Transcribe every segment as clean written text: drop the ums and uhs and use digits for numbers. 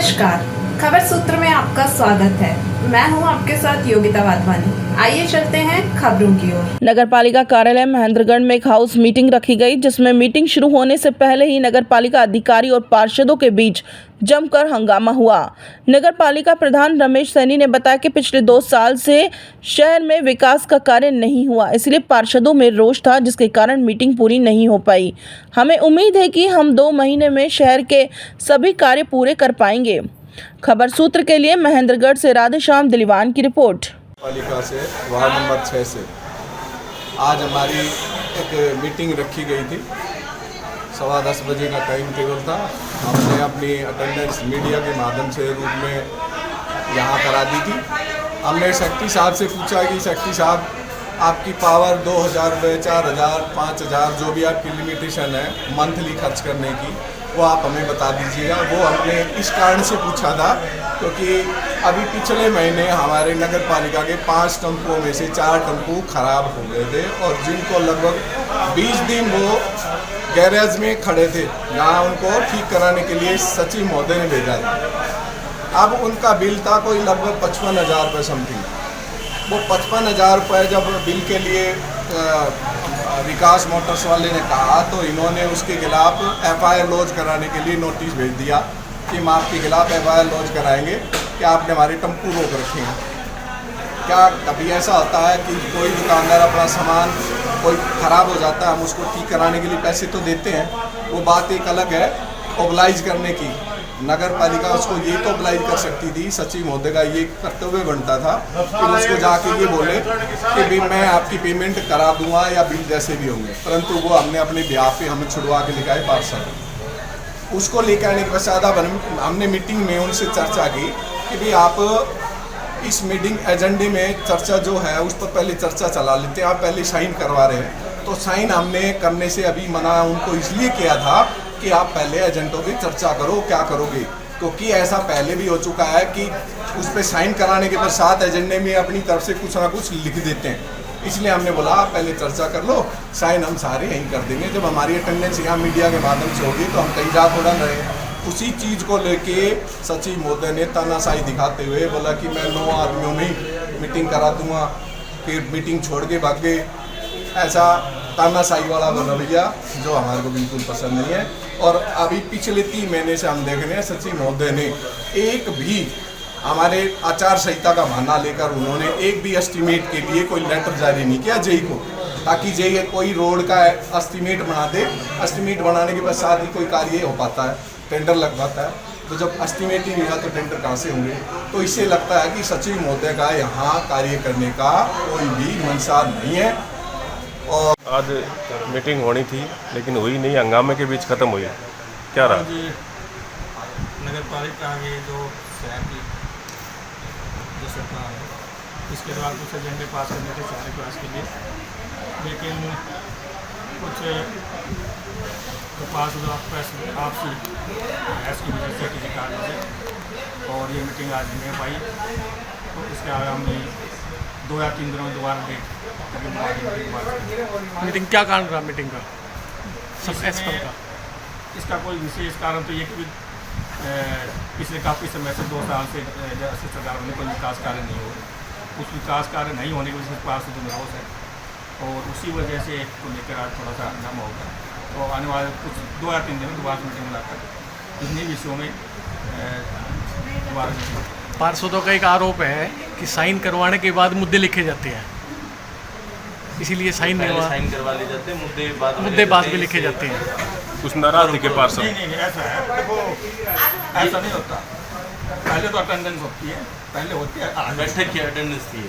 नमस्कार, खबर सूत्र में आपका स्वागत है। मैं हूं आपके साथ योगिता वाधवानी। आइए चलते हैं खबरों की ओर। नगर पालिका कार्यालय महेंद्रगढ़ में एक हाउस मीटिंग रखी गई, जिसमें मीटिंग शुरू होने से पहले ही नगर पालिका अधिकारी और पार्षदों के बीच जमकर हंगामा हुआ। नगर पालिका प्रधान रमेश सैनी ने बताया कि पिछले 2 साल से शहर में विकास का कार्य नहीं हुआ, इसलिए पार्षदों में रोष था, जिसके कारण मीटिंग पूरी नहीं हो पाई। हमें उम्मीद है कि हम 2 महीने में शहर के सभी कार्य पूरे कर पाएंगे। खबर सूत्र के लिए महेंद्रगढ़ से राधेश्याम दिलीवान की रिपोर्ट। पालिका से वार्ड नंबर 6 से आज हमारी एक मीटिंग रखी गई थी। 10:15 बजे का टाइम टेबल था। हमने अपनी अटेंडेंस मीडिया के माध्यम से रूप में यहाँ करा दी थी। हमने सेक्रेटरी साहब से पूछा कि सेक्रेटरी साहब, आपकी पावर 2000 रुपये, 4000, 5000 जो भी आपकी लिमिटेशन है मंथली खर्च करने की, वो आप हमें बता दीजिएगा। वो हमने इस कारण से पूछा था क्योंकि अभी पिछले महीने हमारे नगर पालिका के 5 टेम्पुओं में से 4 टेम्पू खराब हो गए थे और जिनको लगभग 20 दिन वो गैरेज में खड़े थे, जहाँ उनको ठीक कराने के लिए सचिव महोदय ने भेजा था। अब उनका बिल था कोई लगभग 55,000 रुपये समथिंग। वो 55,000 रुपये जब बिल के लिए विकास मोटर्स वाले ने कहा तो इन्होंने उसके खिलाफ FIR लॉन्च कराने के लिए नोटिस भेज दिया कि हम आपके खिलाफ FIR लॉन्च कराएंगे कि आपने हमारे टेम्पू रोक रखे हैं। क्या कभी ऐसा होता है कि कोई दुकानदार अपना सामान कोई ख़राब हो जाता है, हम उसको ठीक कराने के लिए पैसे तो देते हैं, वो बात एक अलग है ओबलाइज करने की। नगर पालिका उसको ये तो ओबलाइज कर सकती थी, सचिव महोदय का ये कर्तव्य बनता था कि उसको जाके ये बोले कि भी मैं आपकी पेमेंट करा दूंगा या बिल जैसे भी होंगे, परंतु वो हमने अपने ब्याह पे हमें छुड़वा के लेकर आए पार्षद। उसको लेकर आने के पश्चात हमने मीटिंग में उनसे चर्चा की कि भाई आप इस मीटिंग एजेंडे में चर्चा जो है उस पर पहले चर्चा चला लेते हैं। आप पहले साइन करवा रहे हैं तो साइन हमने करने से अभी मना उनको इसलिए किया था कि आप पहले एजेंटों की चर्चा करो क्या करोगे, क्योंकि ऐसा पहले भी हो चुका है कि उस पर साइन कराने के पश्चात एजेंडे में अपनी तरफ से कुछ ना कुछ लिख देते हैं। इसलिए हमने बोला आप पहले चर्चा कर लो, साइन हम सारे यहीं कर देंगे। जब हमारी अटेंडेंस यहाँ मीडिया के माध्यम से होगी तो हम कहीं जा थोड़ा रहे। उसी चीज़ को लेके सचिव महोदय ने तानाशाही दिखाते हुए बोला कि मैं 9 आदमियों में मीटिंग करा दूंगा, फिर मीटिंग छोड़ के भाग गए। ऐसा तानाशाही वाला रवैया जो हमारे को बिल्कुल पसंद नहीं है। और अभी पिछले 3 महीने से हम देख रहे हैं सचिव महोदय ने एक भी हमारे आचार संहिता का बहाना लेकर उन्होंने एक भी एस्टीमेट के लिए कोई लेटर जारी नहीं किया जेई को, ताकि जेई कोई रोड का एस्टीमेट बना दे। एस्टीमेट बनाने के बाद साथ ही कोई कार्य हो पाता है, टेंडर लग पाता है। तो जब एस्टीमेट ही नहीं हुआ तो टेंडर कहाँ से होंगे। तो इससे लगता है कि सचिव महोदय का यहाँ कार्य करने का कोई भी मंशा नहीं है। और आज मीटिंग होनी थी लेकिन हुई नहीं, हंगामे के बीच ख़त्म हुई। क्या रहा? नगर पालिका के जो शहर की जो सरकार है इसके द्वारा कुछ एजेंडे पास करने थे शहर विकास के लिए, लेकिन कुछ पास आपसी बहस की वजह से किसी कारण से और ये मीटिंग आज नहीं हो पाई। तो इसके आगामी 2 या 3 दिनों में दोबारा डेट मीटिंग क्या कारण रहा मीटिंग का? इसका कोई विशेष कारण तो ये कि पिछले काफ़ी समय से 2 साल से सरकार में कोई विकास कार्य नहीं हो रहा। उस विकास कार्य नहीं होने की वजह से पार्षद में रोष है और उसी वजह से को लेकर आज थोड़ा सा हंगामा होगा। तो आने वाले कुछ 2 या 3 दिन में दोबारा मीटिंग बुलाकर इन्हीं विषयों में दोबारा। पार्षदों का एक आरोप है कि साइन करवाने के बाद मुद्दे लिखे जाते हैं, इसीलिए साइन करवा ले जाते हैं, मुद्दे बाद में लिखे जाते हैं। कुछ नाराज के पार्षद? नहीं ऐसा है, देखो ऐसा नहीं होता। पहले तो अटेंडेंस होती है, पहले होती है बैठक की अटेंडेंस थी,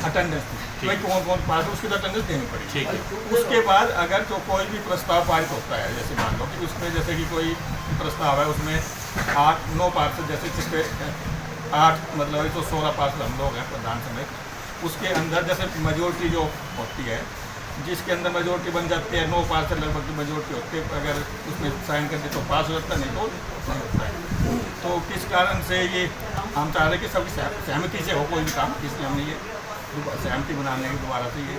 भाई कौन पास उसकी तो अटेंडेंस देनी पड़ी। ठीक है। उसके बाद अगर तो कोई भी प्रस्ताव पारित होता है, जैसे मान लो कि उसमें जैसे कि कोई प्रस्ताव है उसमें 8-9 पार्षद जैसे जिसपे 8 मतलब तो 16 पार्षद हम लोग हैं प्रधान समेत, उसके अंदर जैसे मेजोरिटी जो होती है जिसके अंदर मेजोरिटी बन जाती है 9 पार्षद लगभग की मेजोरिटी होती है, अगर उसमें साइन कर दे तो पास हो जाता है, नहीं तो नहीं होता है। तो किस कारण से ये हम चाह रहे कि सबकी सहमति से हो कोई भी काम, इसलिए हमने ये सहमति बनाने के दोबारा से ये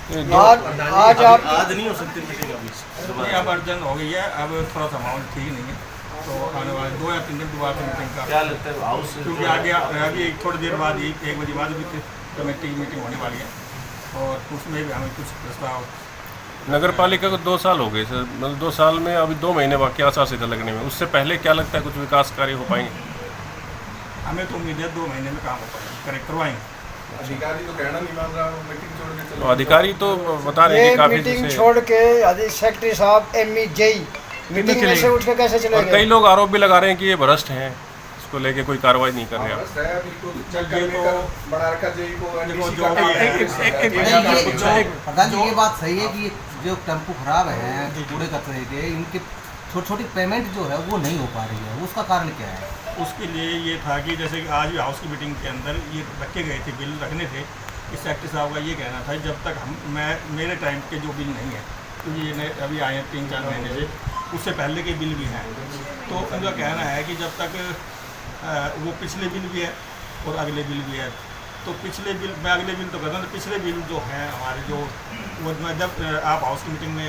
आज नहीं हो सकती मीटिंग अभी अब अर्जन हो गई है। अब थोड़ा सा अमाउंट ठीक नहीं है, तो आने वाले 2 या 3 दिन दोबारा से मीटिंग का, क्या लगता है हाउस क्योंकि आगे थोड़ी देर बाद ही 1 बजे बाद भी कमेटी की मीटिंग होने वाली है और उसमें भी हमें कुछ प्रस्ताव। नगर पालिका को 2 साल हो गए सर, मतलब 2 साल में अभी 2 महीने बाकी आचार लगने में। उससे पहले क्या लगता है कुछ विकास कार्य हो पाएंगे? हमें तो उम्मीद है 2 महीने में काम हो पाएगा, करेक्ट करवाएंगे। अधिकारी तो कहना नहीं मान रहा, मीटिंग छोड़ के तो अधिकारी तो बता रहे हैं ये कि काफी मीटिंग जैसे छोड़ के यदि सेक्रेटरी साहब एमई जेई मीटिंग में से उठ के कैसे और चलेंगे? कई लोग आरोप भी लगा रहे हैं कि ये भ्रष्ट हैं, इसको लेके कोई कार्रवाई नहीं कर रहे हैं। बस है, अभी तो चल करने का बना रखा जेई को देखो, NDC जो का भी है, प्रधान जी ये बात सही है कि जो टेम्पो खराब है कूड़े कचरे के, इनकी छोटी छोटी पेमेंट जो है वो नहीं हो पा रही है, उसका कारण क्या है? उसके लिए ये था कि जैसे कि आज भी हाउस की मीटिंग के अंदर ये रखे गए थे, बिल रखने थे। इस सेक्रेटरी साहब का ये कहना था जब तक मेरे टाइम के जो बिल नहीं है, क्योंकि ये अभी आए हैं 3-4 महीने से, उससे पहले के बिल भी हैं, तो उनका कहना है कि जब तक वो पिछले बिल भी है और अगले बिल भी है, तो पिछले बिल, मैं अगले बिल तो कहता हूँ, पिछले बिल जो हैं हमारे जो वो मैं जब आप हाउस की मीटिंग में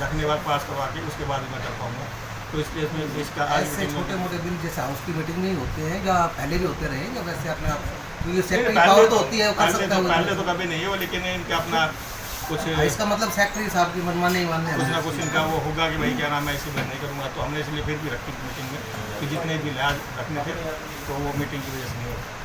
रखने बाद पास करवा के उसके बाद मैं कर पाऊँगा। तो इसलिए इसमें इसका ऐसे छोटे मोटे बिल जैसे हाउस की मीटिंग में ही होते हैं या पहले भी होते रहे हैं, या वैसे अपने आप क्योंकि सेक्रेटरी पावर तो होती है, वो कर सकता है। पहले तो कभी नहीं हो, लेकिन इनका अपना कुछ इसका मतलब सेक्रेटरी साहब की मनमानी नहीं मानने कुछ ना कुछ इनका वो होगा कि भाई क्या नाम है, इसी में नहीं करूँगा। तो हमने इसलिए फिर भी रखी मीटिंग में कि जितने भी लिहाज रखने थे तो वो मीटिंग की वजह से नहीं होता।